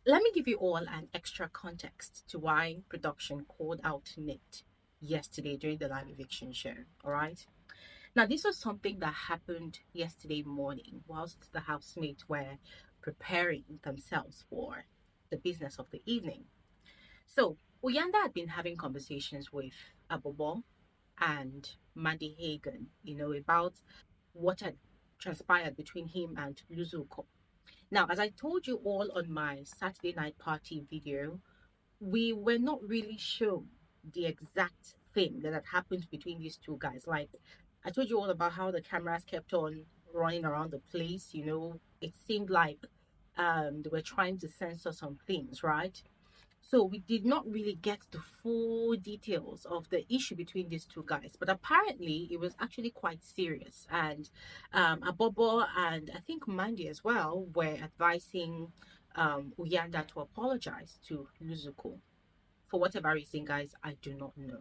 let me give you all an extra context to why production called out Nate yesterday during the live eviction show. All right. Now, this was something that happened yesterday morning whilst the housemates were preparing themselves for the business of the evening. So, Uyanda had been having conversations with Abobo and Mandy Hagan, about what had transpired between him and Luzuko. Now, as I told you all on my Saturday night party video, we were not really sure the exact thing that had happened between these two guys. Like, I told you all about how the cameras kept on running around the place. It seemed like they were trying to censor some things, right? So we did not really get the full details of the issue between these two guys, but apparently it was actually quite serious. And Abobo and I think Mandy as well were advising Uyanda to apologize to Luzuko for whatever reason, guys. I do not know.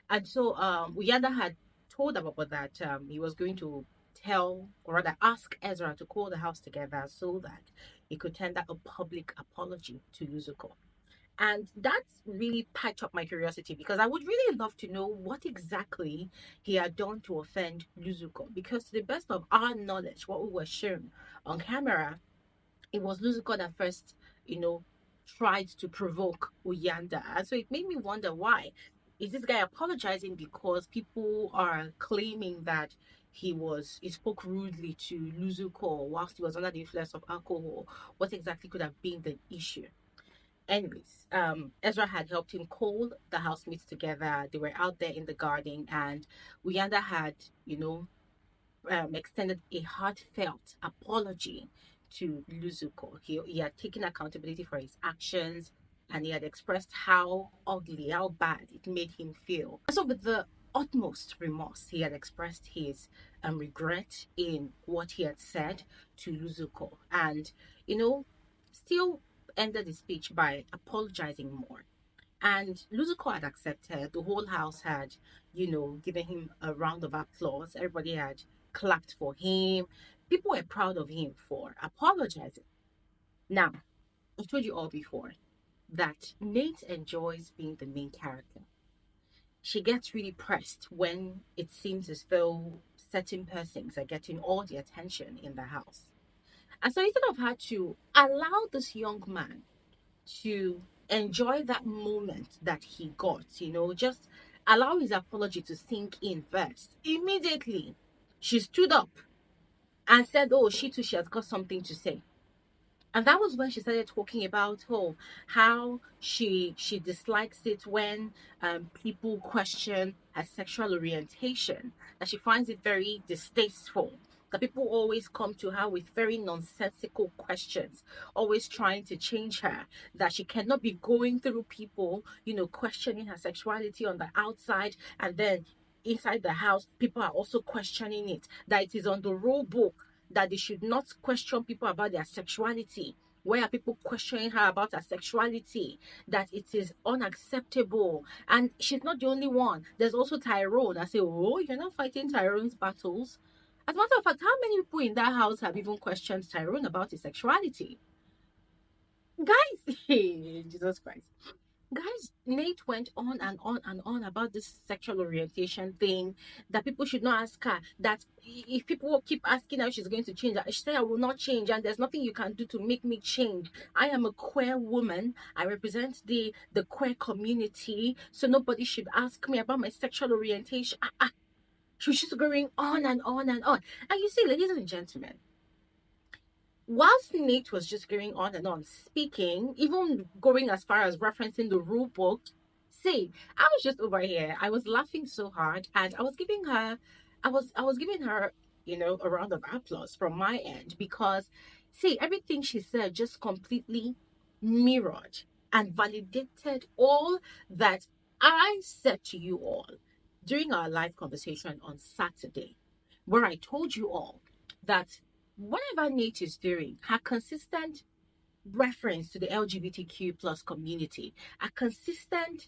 And so Uyanda had told Abobo that he was going to tell or rather ask Ezra to call the house together so that he could tender a public apology to Luzuko. And that's really piqued up my curiosity because I would really love to know what exactly he had done to offend Luzuko. Because to the best of our knowledge, what we were shown on camera, it was Luzuko that first, you know, tried to provoke Uyanda. And so it made me wonder why. Is this guy apologizing because people are claiming that he spoke rudely to Luzuko whilst he was under the influence of alcohol? What exactly could have been the issue? Anyways, Ezra had helped him call the housemates together. They were out there in the garden, and Uyanda had, extended a heartfelt apology to Luzuko. He had taken accountability for his actions, and he had expressed how ugly, how bad it made him feel. So, with the utmost remorse, he had expressed his regret in what he had said to Luzuko, and still ended the speech by apologizing more. And Luzuko had accepted. The whole house had, given him a round of applause. Everybody had clapped for him. People were proud of him for apologizing. Now, I told you all before that Nate enjoys being the main character. She gets really pressed when it seems as though certain persons are getting all the attention in the house. And so instead of her to allow this young man to enjoy that moment that he got, just allow his apology to sink in first. Immediately, she stood up and said, oh, she too, she has got something to say. And that was when she started talking about how she dislikes it when people question her sexual orientation, that she finds it very distasteful, that people always come to her with very nonsensical questions, always trying to change her, that she cannot be going through people, questioning her sexuality on the outside, and then inside the house people are also questioning it, that it is on the rule book that they should not question people about their sexuality. Why are people questioning her about her sexuality? That it is unacceptable. And she's not the only one. There's also Tyrone. I say, oh, you're not fighting Tyrone's battles. As a matter of fact, how many people in that house have even questioned Tyrone about his sexuality? Guys, Jesus Christ. Guys, Nate went on and on and on about this sexual orientation thing, that people should not ask her, that if people will keep asking her if she's going to change, she said, I will not change, and there's nothing you can do to make me change. I am a queer woman. I represent the queer community, so nobody should ask me about my sexual orientation. She was just going on and on and on. And you see, ladies and gentlemen, whilst Nate was just going on and on speaking, even going as far as referencing the rule book, see, I was just over here. I was laughing so hard, and I was giving her, a round of applause from my end because, see, everything she said just completely mirrored and validated all that I said to you all during our live conversation on Saturday, where I told you all that whatever Nate is doing, her consistent reference to the LGBTQ plus community, a consistent,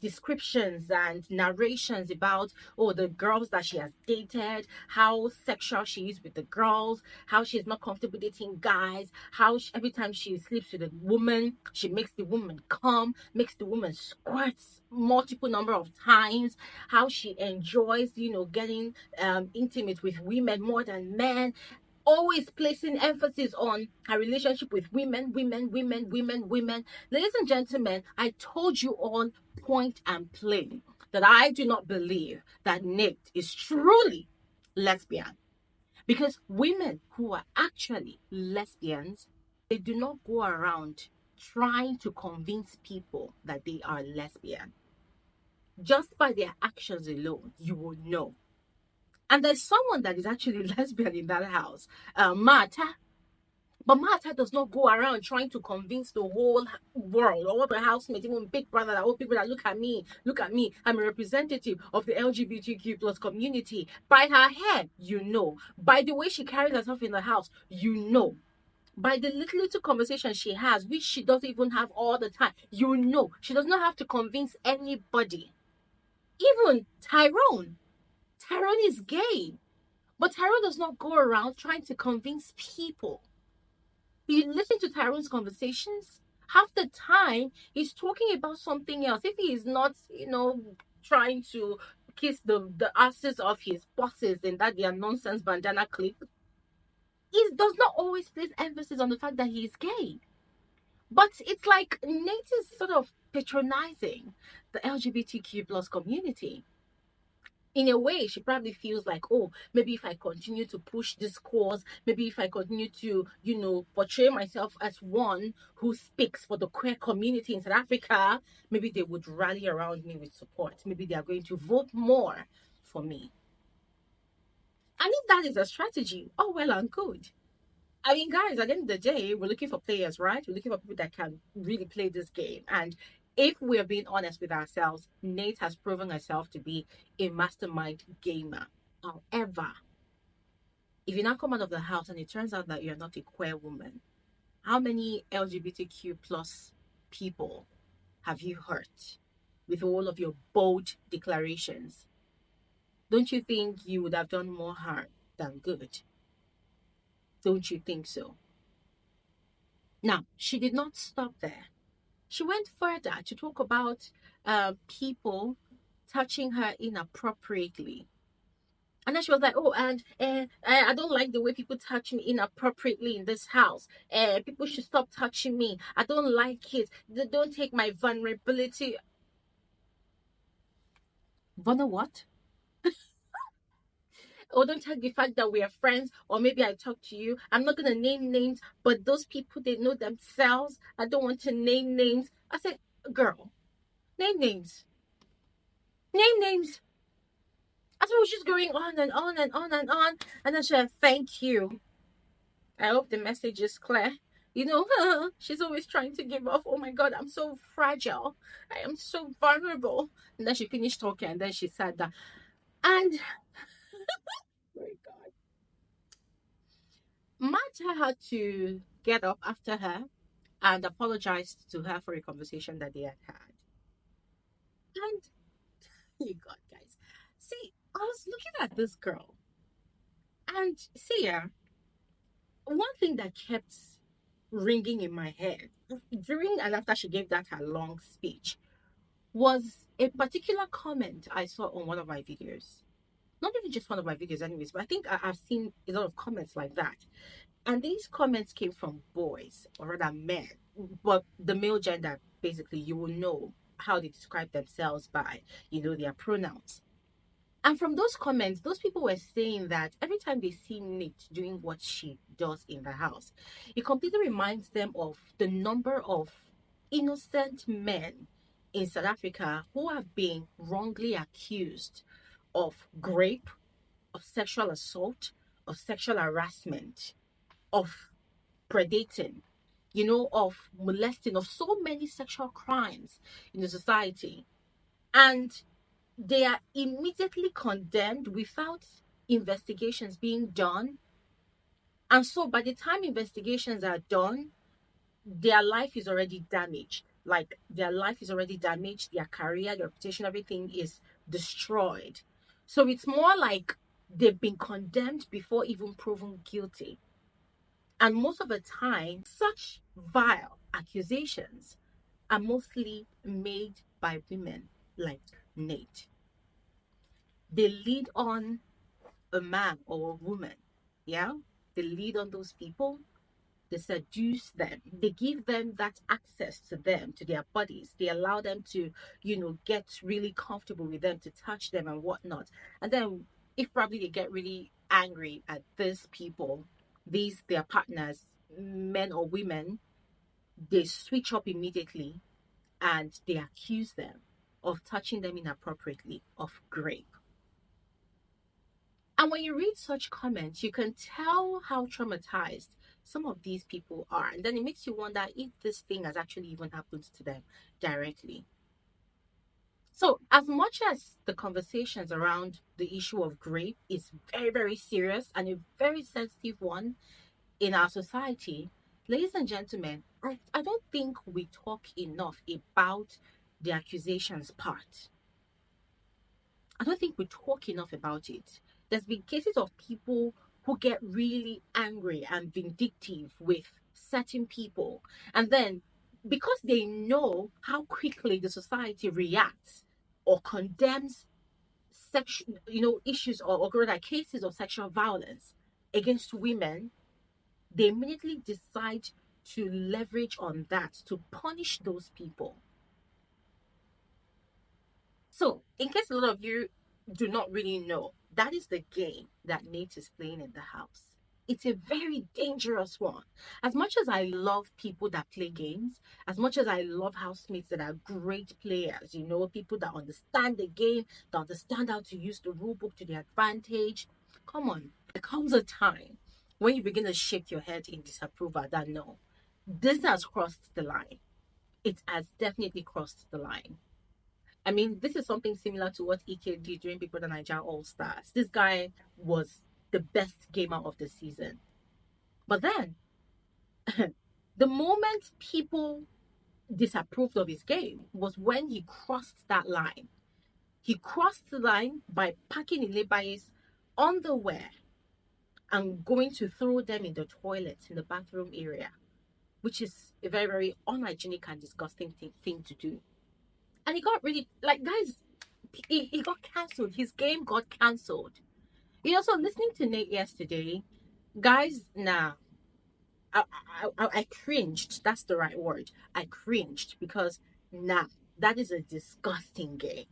descriptions and narrations about, oh, the girls that she has dated, how sexual she is with the girls, how she's not comfortable dating guys, how every time she sleeps with a woman, she makes the woman come, makes the woman squirts multiple number of times, how she enjoys, getting intimate with women more than men, always placing emphasis on her relationship with women, women, women, women, women. Ladies and gentlemen, I told you all point and plain that I do not believe that Nate is truly lesbian. Because women who are actually lesbians, they do not go around trying to convince people that they are lesbian. Just by their actions alone, you will know. And there's someone that is actually lesbian in that house, Martha. But Martha does not go around trying to convince the whole world or the housemates, even Big Brother, all people that look at me, I'm a representative of the LGBTQ plus community. By her hair, you know. By the way she carries herself in the house, you know. By the little conversation she has, which she doesn't even have all the time, you know. She does not have to convince anybody. Even Tyrone. Tyrone is gay. But Tyrone does not go around trying to convince people. You listen to Tyrone's conversations, half the time he's talking about something else. If he is not, trying to kiss the asses of his bosses in that their nonsense bandana clip, he does not always place emphasis on the fact that he is gay. But it's like Nate is sort of patronizing the LGBTQ plus community. In a way, she probably feels like, oh, maybe if I continue to push this cause, maybe if I continue to, portray myself as one who speaks for the queer community in South Africa, maybe they would rally around me with support. Maybe they are going to vote more for me. And if that is a strategy, oh, well and good. I mean, guys, at the end of the day, we're looking for players, right? We're looking for people that can really play this game. And if we're being honest with ourselves, Nate has proven herself to be a mastermind gamer. However, if you now come out of the house and it turns out that you're not a queer woman, how many LGBTQ plus people have you hurt with all of your bold declarations? Don't you think you would have done more harm than good? Don't you think so? Now, she did not stop there. She went further to talk about people touching her inappropriately. And then she was like, oh, and I don't like the way people touch me inappropriately in this house. People should stop touching me. I don't like it. They don't take my vulnerability. Vulner what? Or don't take the fact that we are friends, or maybe I talk to you. I'm not going to name names, but those people, they know themselves. I don't want to name names. I said, girl, name names. Name names. I thought it was just going on and on and on and on. And then she said, thank you. I hope the message is clear. She's always trying to give off. Oh my God, I'm so fragile. I am so vulnerable. And then she finished talking and then she said that. And, oh my God. Martha had to get up after her and apologize to her for a conversation that they had had. And, oh God, guys. See, I was looking at this girl. And see, one thing that kept ringing in my head during and after she gave that her long speech was a particular comment I saw on one of my videos. Not even just one of my videos, anyways, but I think I've seen a lot of comments like that. And these comments came from boys, or rather men, but the male gender, basically, you will know how they describe themselves by, their pronouns. And from those comments, those people were saying that every time they see Nate doing what she does in the house, it completely reminds them of the number of innocent men in South Africa who have been wrongly accused of rape, of sexual assault, of sexual harassment, of predating, of molesting, of so many sexual crimes in the society. And they are immediately condemned without investigations being done. And so by the time investigations are done, their life is already damaged. Like their life is already damaged, their career, their reputation, everything is destroyed. So it's more like they've been condemned before even proven guilty. And most of the time, such vile accusations are mostly made by women like Nate. They lead on a man or a woman. Yeah? They lead on those people. They seduce them. They give them that access to them, to their bodies. They allow them to, get really comfortable with them, to touch them and whatnot. And then, if probably they get really angry at these people, their partners, men or women, they switch up immediately and they accuse them of touching them inappropriately, of rape. And when you read such comments, you can tell how traumatized some of these people are. And then it makes you wonder if this thing has actually even happened to them directly. So, as much as the conversations around the issue of rape is very, very serious and a very sensitive one in our society, ladies and gentlemen, I don't think we talk enough about the accusations part. I don't think we talk enough about it. There's been cases of people who get really angry and vindictive with certain people. And then because they know how quickly the society reacts or condemns sexual, issues or rather cases of sexual violence against women, they immediately decide to leverage on that to punish those people. So, in case a lot of you do not really know, that is the game that Nate is playing in the house. It's a very dangerous one. As much as I love people that play games, as much as I love housemates that are great players, people that understand the game, that understand how to use the rule book to their advantage, come on, there comes a time when you begin to shake your head in disapproval that no, this has crossed the line. It has definitely crossed the line. I mean, this is something similar to what Ike did during Big Brother Nigeria All Stars. This guy was the best gamer of the season. But then, the moment people disapproved of his game was when he crossed that line. He crossed the line by packing Ilebaye's underwear and going to throw them in the toilet, in the bathroom area, which is a very, very unhygienic and disgusting thing to do. And he got really, like, guys, he got cancelled. His game got cancelled. So listening to Nate yesterday, guys, nah, I cringed. That's the right word. I cringed because, nah, that is a disgusting game.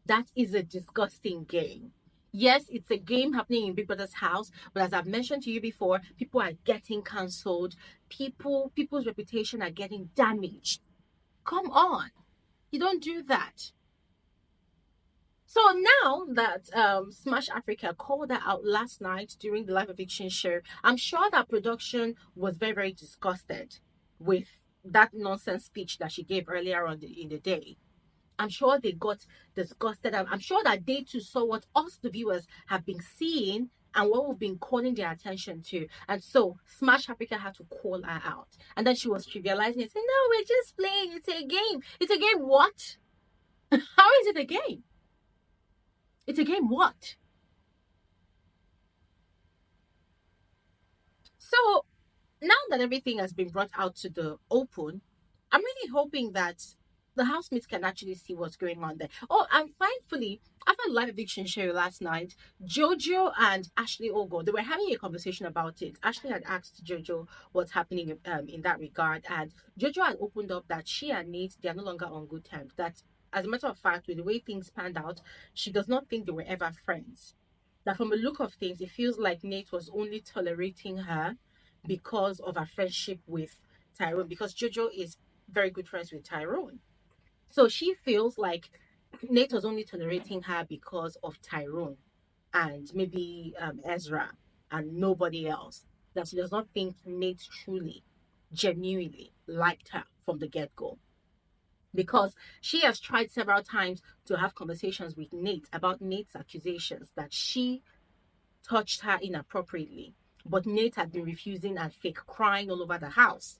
That is a disgusting game. Yes, it's a game happening in Big Brother's house, but as I've mentioned to you before, people are getting cancelled. People's reputation are getting damaged. Come on, you don't do that. So now that Smash Africa called that out last night during the live eviction show, I'm sure that production was very, very disgusted with that nonsense speech that she gave earlier on in the day. I'm sure they got disgusted. I'm sure that they too saw what us, the viewers, have been seeing and what we've been calling their attention to. And so Smash Africa had to call her out. And then she was trivializing it, saying, no, we're just playing. It's a game. It's a game what? How is it a game? It's a game what? So now that everything has been brought out to the open, I'm really hoping that the housemates can actually see what's going on there. Oh, and thankfully, after the live eviction show last night, Jojo and Ashley Ogle, they were having a conversation about it. Ashley had asked Jojo what's happening in that regard, and Jojo had opened up that she and Nate, they are no longer on good terms. That, as a matter of fact, with the way things panned out, she does not think they were ever friends. That from the look of things, it feels like Nate was only tolerating her because of her friendship with Tyrone, because Jojo is very good friends with Tyrone. So she feels like Nate was only tolerating her because of Tyrone and maybe Ezra and nobody else. That she does not think Nate truly, genuinely liked her from the get go. Because she has tried several times to have conversations with Nate about Nate's accusations that she touched her inappropriately. But Nate had been refusing and fake crying all over the house.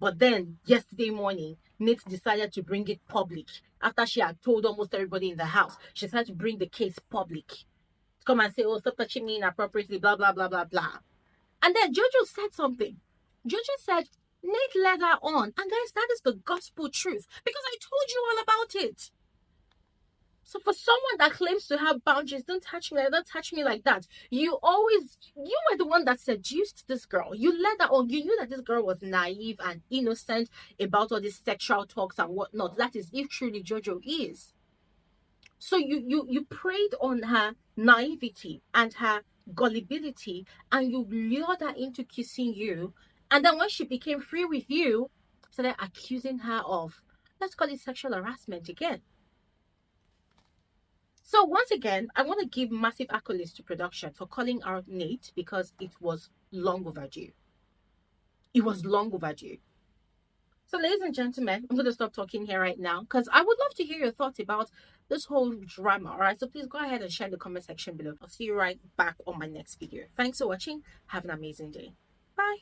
But then yesterday morning, Nate decided to bring it public. After she had told almost everybody in the house, she decided to bring the case public. To come and say, oh, stop touching me inappropriately, blah, blah, blah, blah, blah. And then Jojo said something. Jojo said, Nate led her on. And guys, that is the gospel truth. Because I told you all about it. So for someone that claims to have boundaries, don't touch me like that. You were the one that seduced this girl. You led her on. You knew that this girl was naive and innocent about all these sexual talks and whatnot. That is if truly Jojo is. So you preyed on her naivety and her gullibility, and you lured her into kissing you. And then when she became free with you, started accusing her of, let's call it sexual harassment again. So once again, I want to give massive accolades to production for calling out Nate, because it was long overdue. It was long overdue. So ladies and gentlemen, I'm going to stop talking here right now because I would love to hear your thoughts about this whole drama. All right, so please go ahead and share in the comment section below. I'll see you right back on my next video. Thanks for watching. Have an amazing day. Bye.